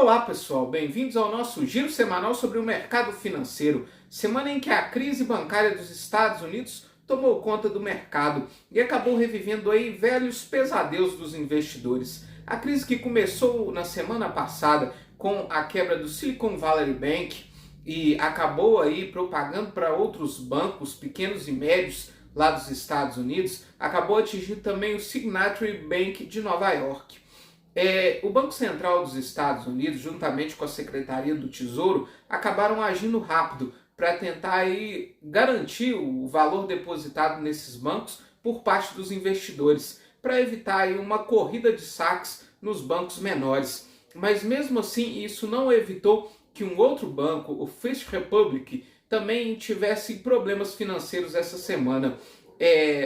Olá pessoal, bem-vindos ao nosso giro semanal sobre o mercado financeiro. Semana em que a crise bancária dos Estados Unidos tomou conta do mercado e acabou revivendo aí velhos pesadelos dos investidores. A crise que começou na semana passada com a quebra do Silicon Valley Bank e acabou aí propagando para outros bancos pequenos e médios lá dos Estados Unidos, acabou atingindo também o Signature Bank de Nova York. O Banco Central dos Estados Unidos, juntamente com a Secretaria do Tesouro, acabaram agindo rápido para tentar aí garantir o valor depositado nesses bancos por parte dos investidores, para evitar aí uma corrida de saques nos bancos menores. Mas mesmo assim, isso não evitou que um outro banco, o First Republic, também tivesse problemas financeiros essa semana.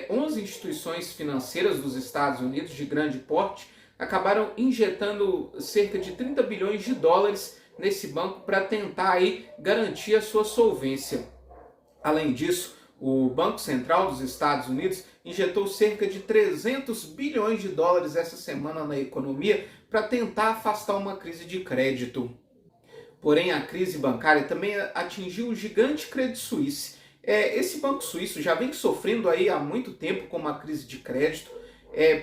11 instituições financeiras dos Estados Unidos de grande porte acabaram injetando cerca de 30 bilhões de dólares nesse banco para tentar aí garantir a sua solvência. Além disso, o Banco Central dos Estados Unidos injetou cerca de 300 bilhões de dólares essa semana na economia para tentar afastar uma crise de crédito. Porém, a crise bancária também atingiu o gigante Credit Suisse. Esse banco suíço já vem sofrendo aí há muito tempo com uma crise de crédito,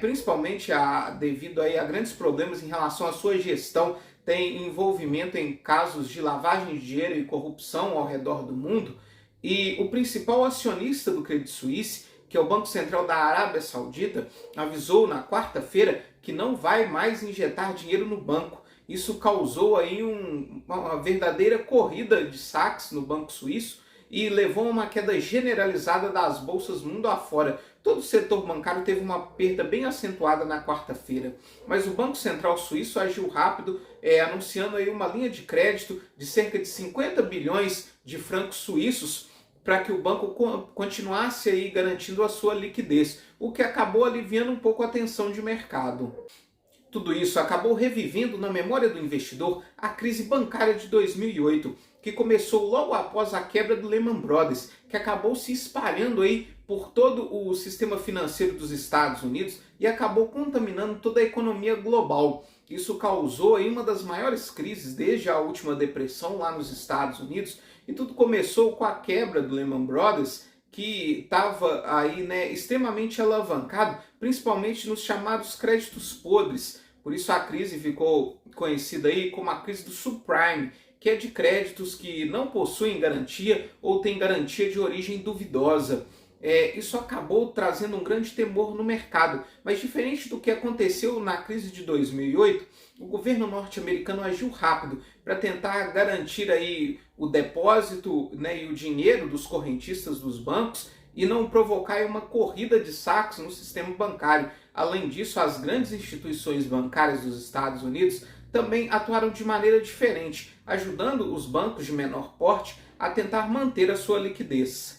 principalmente devido aí a grandes problemas em relação à sua gestão, tem envolvimento em casos de lavagem de dinheiro e corrupção ao redor do mundo, e o principal acionista do Credit Suisse, que é o Banco Central da Arábia Saudita, avisou na quarta-feira que não vai mais injetar dinheiro no banco. Isso causou aí uma verdadeira corrida de saques no Banco Suíço e levou a uma queda generalizada das bolsas mundo afora. Todo o setor bancário teve uma perda bem acentuada na quarta-feira, mas o Banco Central Suíço agiu rápido, anunciando aí uma linha de crédito de cerca de 50 bilhões de francos suíços para que o banco continuasse aí garantindo a sua liquidez, o que acabou aliviando um pouco a tensão de mercado. Tudo isso acabou revivendo na memória do investidor a crise bancária de 2008, que começou logo após a quebra do Lehman Brothers, que acabou se espalhando aí por todo o sistema financeiro dos Estados Unidos e acabou contaminando toda a economia global. Isso causou aí uma das maiores crises desde a última depressão lá nos Estados Unidos, e tudo começou com a quebra do Lehman Brothers, que estava aí, extremamente alavancado, principalmente nos chamados créditos podres. Por isso a crise ficou conhecida aí como a crise do subprime, que é de créditos que não possuem garantia ou têm garantia de origem duvidosa. Isso acabou trazendo um grande temor no mercado, mas diferente do que aconteceu na crise de 2008, o governo norte-americano agiu rápido para tentar garantir aí o depósito, e o dinheiro dos correntistas dos bancos e não provocar aí uma corrida de saques no sistema bancário. Além disso, as grandes instituições bancárias dos Estados Unidos também atuaram de maneira diferente, ajudando os bancos de menor porte a tentar manter a sua liquidez.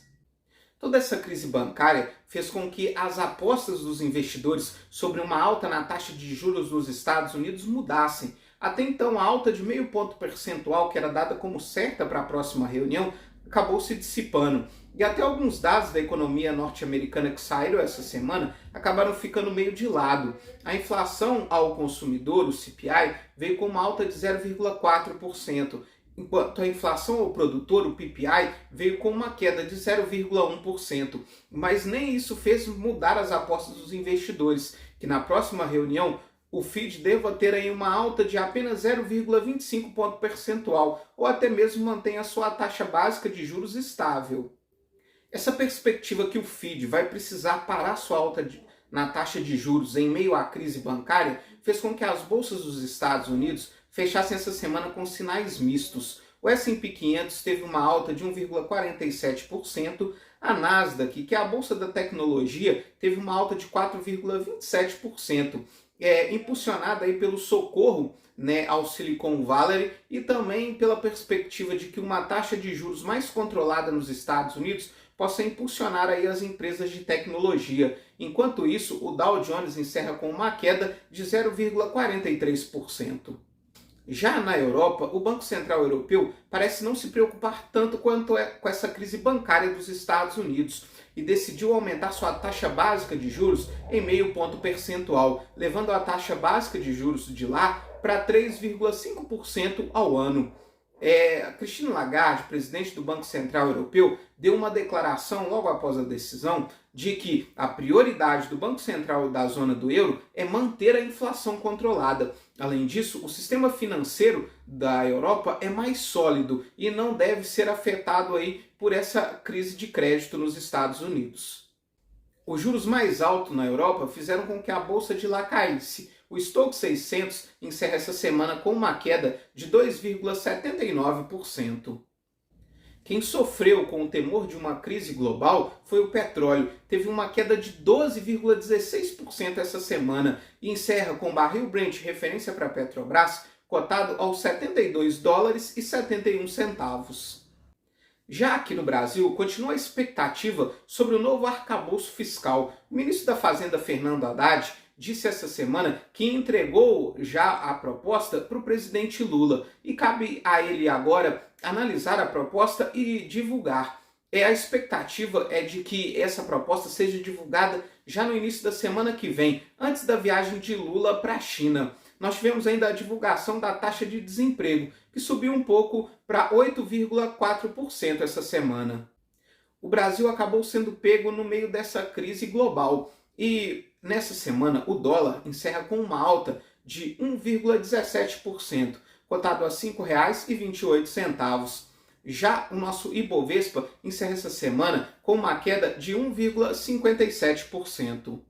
Toda essa crise bancária fez com que as apostas dos investidores sobre uma alta na taxa de juros nos Estados Unidos mudassem. Até então, a alta de meio ponto percentual, que era dada como certa para a próxima reunião, acabou se dissipando. E até alguns dados da economia norte-americana que saíram essa semana acabaram ficando meio de lado. A inflação ao consumidor, o CPI, veio com uma alta de 0,4%. Enquanto a inflação ao produtor, o PPI, veio com uma queda de 0,1%. Mas nem isso fez mudar as apostas dos investidores, que na próxima reunião o Fed deva ter aí uma alta de apenas 0,25 ponto percentual, ou até mesmo mantenha a sua taxa básica de juros estável. Essa perspectiva que o Fed vai precisar parar sua alta na taxa de juros em meio à crise bancária fez com que as bolsas dos Estados Unidos fechassem essa semana com sinais mistos. O S&P 500 teve uma alta de 1,47%, a Nasdaq, que é a bolsa da tecnologia, teve uma alta de 4,27%, impulsionada aí pelo socorro ao Silicon Valley e também pela perspectiva de que uma taxa de juros mais controlada nos Estados Unidos possa impulsionar aí as empresas de tecnologia. Enquanto isso, o Dow Jones encerra com uma queda de 0,43%. Já na Europa, o Banco Central Europeu parece não se preocupar tanto quanto com essa crise bancária dos Estados Unidos. e decidiu aumentar sua taxa básica de juros em meio ponto percentual, levando a taxa básica de juros de lá para 3,5% ao ano. Christine Lagarde, presidente do Banco Central Europeu, deu uma declaração logo após a decisão de que a prioridade do Banco Central da zona do euro é manter a inflação controlada. Além disso, o sistema financeiro da Europa é mais sólido e não deve ser afetado aí por essa crise de crédito nos Estados Unidos. Os juros mais altos na Europa fizeram com que a bolsa de lá caísse. O Stoxx 600 encerra essa semana com uma queda de 2,79%. Quem sofreu com o temor de uma crise global foi o petróleo. Teve uma queda de 12,16% essa semana e encerra com o barril Brent, referência para a Petrobras, cotado aos $72,71. Já aqui no Brasil, continua a expectativa sobre o novo arcabouço fiscal. O ministro da Fazenda, Fernando Haddad, disse essa semana que entregou já a proposta para o presidente Lula e cabe a ele agora analisar a proposta e divulgar. A expectativa é de que essa proposta seja divulgada já no início da semana que vem, antes da viagem de Lula para a China. Nós tivemos ainda a divulgação da taxa de desemprego, que subiu um pouco para 8,4% essa semana. O Brasil acabou sendo pego no meio dessa crise global e nessa semana o dólar encerra com uma alta de 1,17%, cotado a R$ 5,28. Já o nosso Ibovespa encerra essa semana com uma queda de 1,57%.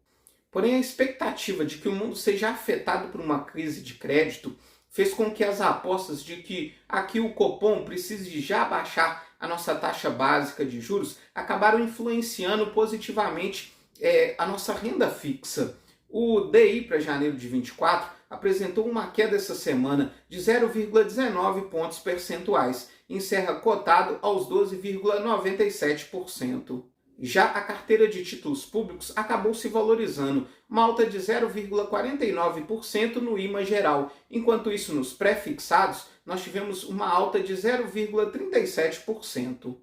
Porém, a expectativa de que o mundo seja afetado por uma crise de crédito fez com que as apostas de que aqui o Copom precise já baixar a nossa taxa básica de juros acabaram influenciando positivamente a nossa renda fixa. O DI para janeiro de 24 apresentou uma queda essa semana de 0,19 pontos percentuais e encerra cotado aos 12,97%. Já a carteira de títulos públicos acabou se valorizando, uma alta de 0,49% no IMA geral. Enquanto isso, nos pré-fixados, nós tivemos uma alta de 0,37%.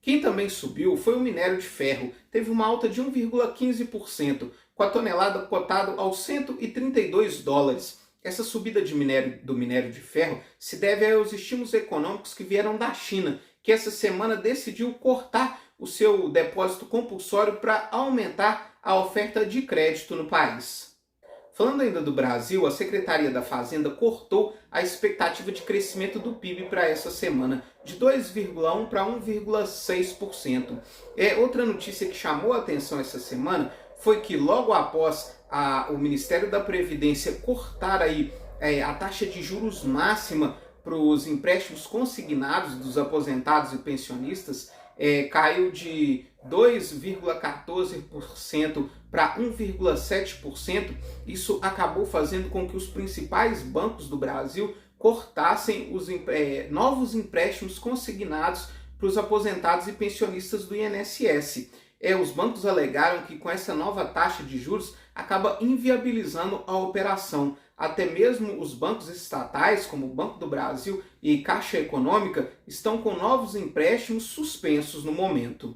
Quem também subiu foi o minério de ferro, teve uma alta de 1,15%, com a tonelada cotado aos $132. Essa subida do minério de ferro se deve aos estímulos econômicos que vieram da China, que essa semana decidiu cortar o seu depósito compulsório para aumentar a oferta de crédito no país. Falando ainda do Brasil, a Secretaria da Fazenda cortou a expectativa de crescimento do PIB para essa semana, de 2,1% para 1,6%. Outra notícia que chamou a atenção essa semana foi que logo após o Ministério da Previdência cortar aí, a taxa de juros máxima para os empréstimos consignados dos aposentados e pensionistas, caiu de 2,14% para 1,7%. Isso acabou fazendo com que os principais bancos do Brasil cortassem os novos empréstimos consignados para os aposentados e pensionistas do INSS. Os bancos alegaram que com essa nova taxa de juros acaba inviabilizando a operação. Até mesmo os bancos estatais, como o Banco do Brasil e Caixa Econômica, estão com novos empréstimos suspensos no momento.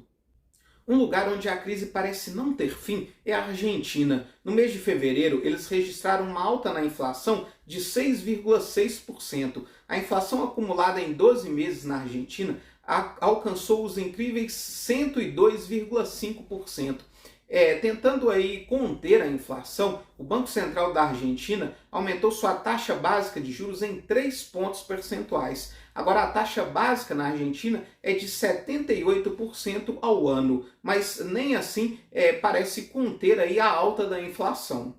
Um lugar onde a crise parece não ter fim é a Argentina. No mês de fevereiro, eles registraram uma alta na inflação de 6,6%. A inflação acumulada em 12 meses na Argentina alcançou os incríveis 102,5%. Tentando aí conter a inflação, o Banco Central da Argentina aumentou sua taxa básica de juros em 3 pontos percentuais. Agora a taxa básica na Argentina é de 78% ao ano, mas nem assim parece conter aí a alta da inflação.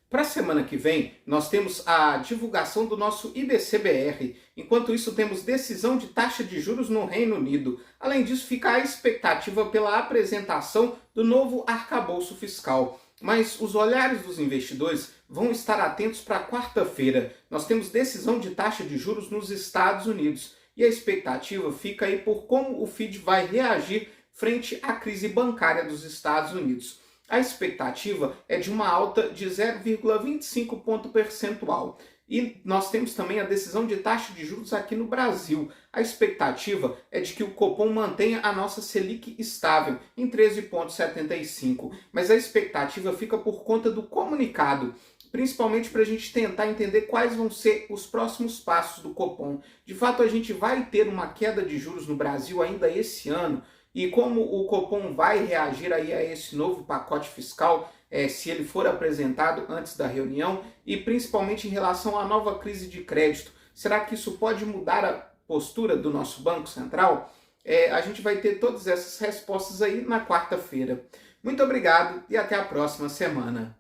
Para a semana que vem, nós temos a divulgação do nosso IBC-BR. Enquanto isso, temos decisão de taxa de juros no Reino Unido. Além disso, fica a expectativa pela apresentação do novo arcabouço fiscal. Mas os olhares dos investidores vão estar atentos para quarta-feira. Nós temos decisão de taxa de juros nos Estados Unidos. E a expectativa fica aí por como o FED vai reagir frente à crise bancária dos Estados Unidos. A expectativa é de uma alta de 0,25 ponto percentual. E nós temos também a decisão de taxa de juros aqui no Brasil. A expectativa é de que o Copom mantenha a nossa Selic estável em 13,75, mas a expectativa fica por conta do comunicado, principalmente para a gente tentar entender quais vão ser os próximos passos do Copom. De fato, a gente vai ter uma queda de juros no Brasil ainda esse ano, e como o Copom vai reagir aí a esse novo pacote fiscal, se ele for apresentado antes da reunião, e principalmente em relação à nova crise de crédito. Será que isso pode mudar a postura do nosso Banco Central? A gente vai ter todas essas respostas aí na quarta-feira. Muito obrigado e até a próxima semana.